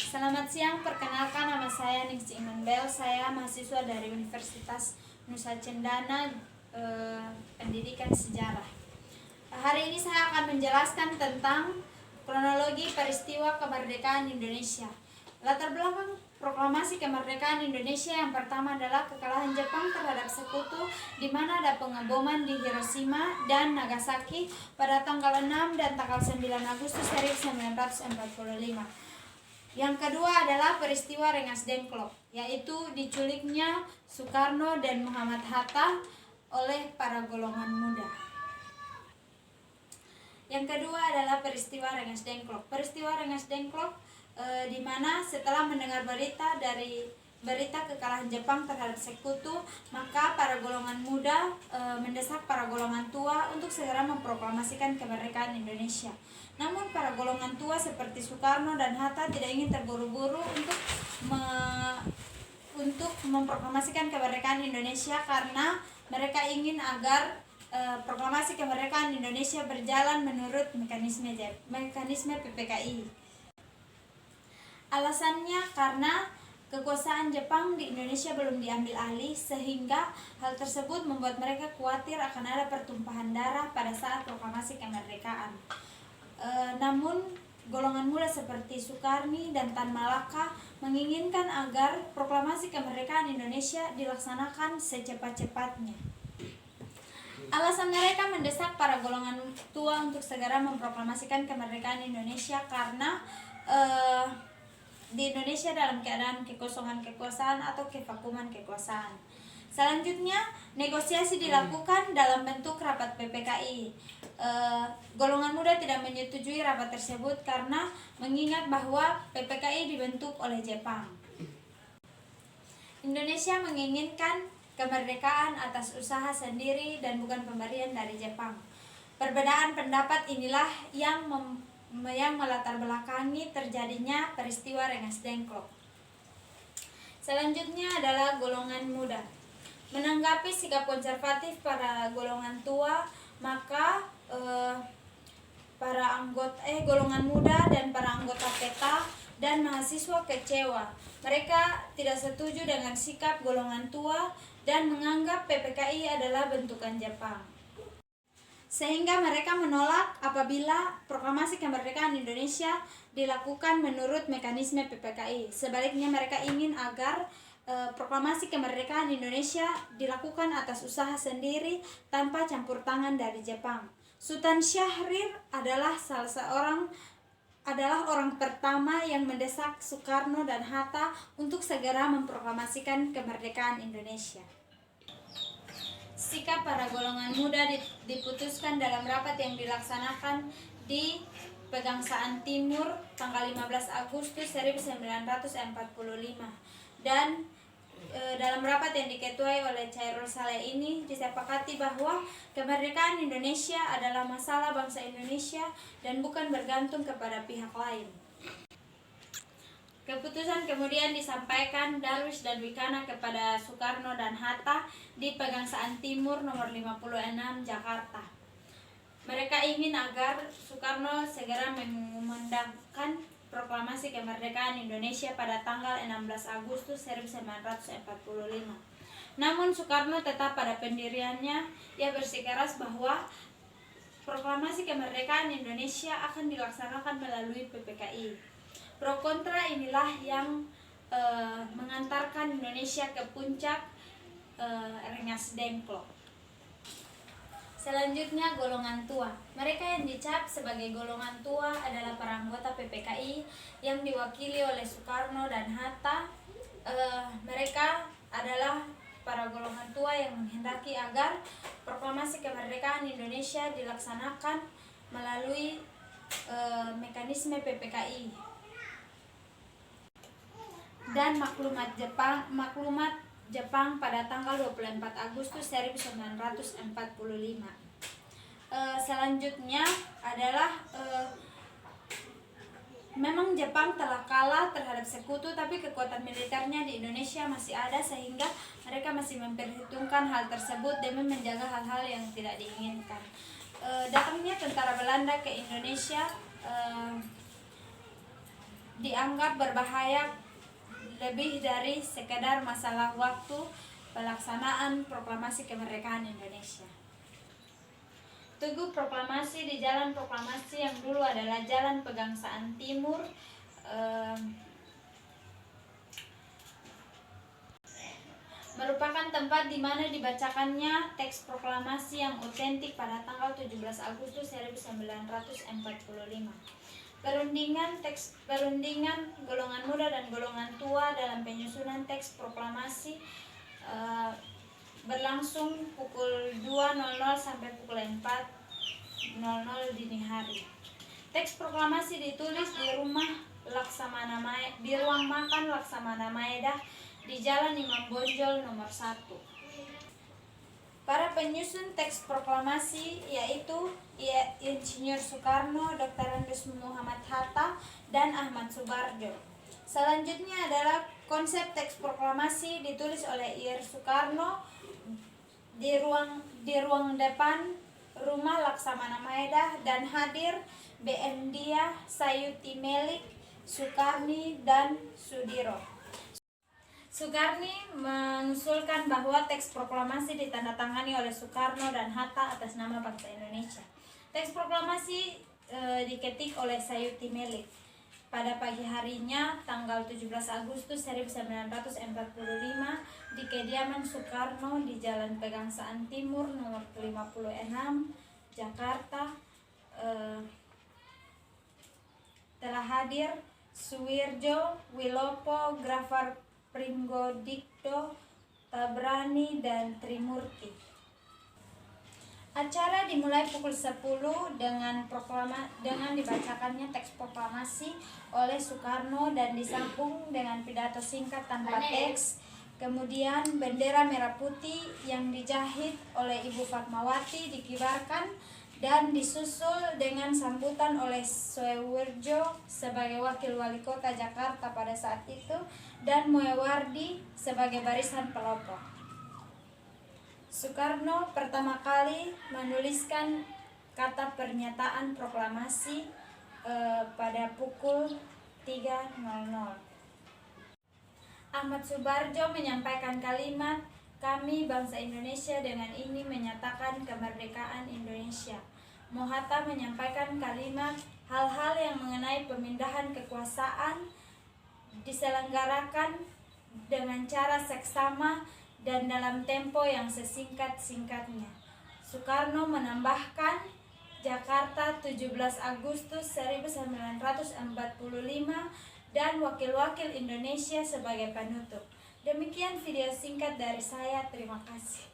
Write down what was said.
Selamat siang, perkenalkan nama saya Ningsi Imanbel. Saya mahasiswa dari Universitas Nusa Cendana, Pendidikan Sejarah. Hari ini saya akan menjelaskan tentang kronologi peristiwa kemerdekaan Indonesia. Latar belakang proklamasi kemerdekaan Indonesia yang pertama adalah kekalahan Jepang terhadap sekutu, di mana ada pengeboman di Hiroshima dan Nagasaki pada tanggal 6 dan tanggal 9 Agustus 1945. Yang kedua adalah peristiwa Rengas Dengklok, yaitu diculiknya Soekarno dan Muhammad Hatta oleh para golongan muda. Yang kedua adalah peristiwa Rengas Dengklok. Peristiwa Rengas Dengklok di mana setelah mendengar berita kekalahan Jepang terhadap sekutu, maka para golongan muda mendesak para golongan tua untuk segera memproklamasikan kemerdekaan Indonesia. Namun para golongan tua seperti Soekarno dan Hatta tidak ingin terburu-buru untuk memproklamasikan kemerdekaan Indonesia, karena mereka ingin agar proklamasi kemerdekaan Indonesia berjalan menurut mekanisme PPKI. Alasannya karena kekuasaan Jepang di Indonesia belum diambil alih, sehingga hal tersebut membuat mereka khawatir akan ada pertumpahan darah pada saat proklamasi kemerdekaan. Namun golongan muda seperti Sukarni dan Tan Malaka menginginkan agar proklamasi kemerdekaan Indonesia dilaksanakan secepat-cepatnya. Alasan mereka mendesak para golongan tua untuk segera memproklamasikan kemerdekaan Indonesia karena di Indonesia dalam keadaan kekosongan kekuasaan atau kevakuman kekuasaan. Selanjutnya, negosiasi dilakukan dalam bentuk rapat PPKI. Golongan muda tidak menyetujui rapat tersebut karena mengingat bahwa PPKI dibentuk oleh Jepang. Indonesia menginginkan kemerdekaan atas usaha sendiri dan bukan pemberian dari Jepang. Perbedaan pendapat inilah yang melatar belakangi terjadinya peristiwa Rengas Dengklok. Selanjutnya adalah golongan muda. Menanggapi sikap konservatif para golongan tua, maka golongan muda dan para anggota PETA dan mahasiswa kecewa. Mereka tidak setuju dengan sikap golongan tua dan menganggap PPKI adalah bentukan Jepang. Sehingga mereka menolak apabila proklamasi kemerdekaan Indonesia dilakukan menurut mekanisme PPKI. Sebaliknya, mereka ingin agar proklamasi kemerdekaan Indonesia dilakukan atas usaha sendiri tanpa campur tangan dari Jepang. Sultan Syahrir adalah orang pertama yang mendesak Soekarno dan Hatta untuk segera memproklamasikan kemerdekaan Indonesia. Sikap para golongan muda diputuskan dalam rapat yang dilaksanakan di Pegangsaan Timur tanggal 15 Agustus 1945, dan dalam rapat yang diketuai oleh Chairul Saleh ini disepakati bahwa kemerdekaan Indonesia adalah masalah bangsa Indonesia dan bukan bergantung kepada pihak lain. Keputusan kemudian disampaikan Darwis dan Wikana kepada Soekarno dan Hatta di Pegangsaan Timur nomor 56 Jakarta. Mereka ingin agar Soekarno segera mengumandangkan proklamasi kemerdekaan Indonesia pada tanggal 16 Agustus 1945. Namun Soekarno tetap pada pendiriannya. Ia bersikeras bahwa proklamasi kemerdekaan Indonesia akan dilaksanakan melalui PPKI. Pro kontra inilah yang mengantarkan Indonesia ke puncak Rengas Dengklok. Selanjutnya, golongan tua. Mereka yang dicap sebagai golongan tua adalah para anggota PPKI yang diwakili oleh Soekarno dan Hatta. Mereka adalah para golongan tua yang menghendaki agar proklamasi kemerdekaan Indonesia dilaksanakan melalui mekanisme PPKI. Dan maklumat Jepang pada tanggal 24 Agustus 1945. Selanjutnya adalah memang Jepang telah kalah terhadap sekutu, tapi kekuatan militernya di Indonesia masih ada, sehingga mereka masih memperhitungkan hal tersebut demi menjaga hal-hal yang tidak diinginkan. Datangnya tentara Belanda ke Indonesia dianggap berbahaya lebih dari sekedar masalah waktu pelaksanaan proklamasi kemerdekaan Indonesia. Tugu proklamasi di Jalan Proklamasi yang dulu adalah Jalan Pegangsaan Timur merupakan tempat di mana dibacakannya teks proklamasi yang otentik pada tanggal 17 Agustus 1945. Perundingan golongan muda dan golongan tua dalam penyusunan teks proklamasi berlangsung pukul 2.00 sampai pukul 4.00 dini hari. Teks proklamasi ditulis di ruang makan Laksamana Maedah di Jalan Imam Bonjol nomor 1. Para penyusun teks proklamasi yaitu Insinyur Soekarno, Dr. Andes Muhammad Hatta, dan Ahmad Subarjo. Selanjutnya adalah konsep teks proklamasi ditulis oleh Ir Soekarno di ruang depan rumah Laksamana Maedah, dan hadir BM Dia, Sayuti Melik, Sukarni, dan Sudiro. Sukarni mengusulkan bahwa teks proklamasi ditandatangani oleh Soekarno dan Hatta atas nama bangsa Indonesia. Teks proklamasi diketik oleh Sayuti Melik. Pada pagi harinya, tanggal 17 Agustus 1945, di kediaman Soekarno di Jalan Pegangsaan Timur nomor 56, Jakarta, telah hadir Suwirjo, Wilopo, Grafar Pringgodikdo, Tabrani, dan Trimurti. Acara dimulai pukul 10 dengan dibacakannya teks proklamasi oleh Soekarno dan disambung dengan pidato singkat tanpa teks. Kemudian bendera merah putih yang dijahit oleh Ibu Fatmawati dikibarkan dan disusul dengan sambutan oleh Suwirjo sebagai wakil wali kota Jakarta pada saat itu dan Moewardi sebagai barisan pelopor. Soekarno pertama kali menuliskan kata pernyataan proklamasi pada pukul 3.00. Ahmad Subarjo menyampaikan kalimat, "Kami bangsa Indonesia dengan ini menyatakan kemerdekaan Indonesia." Mohatta menyampaikan kalimat, "Hal-hal yang mengenai pemindahan kekuasaan diselenggarakan dengan cara seksama dan dalam tempo yang sesingkat-singkatnya." Soekarno menambahkan, Jakarta 17 Agustus 1945 dan wakil-wakil Indonesia sebagai penutup. Demikian video singkat dari saya, terima kasih.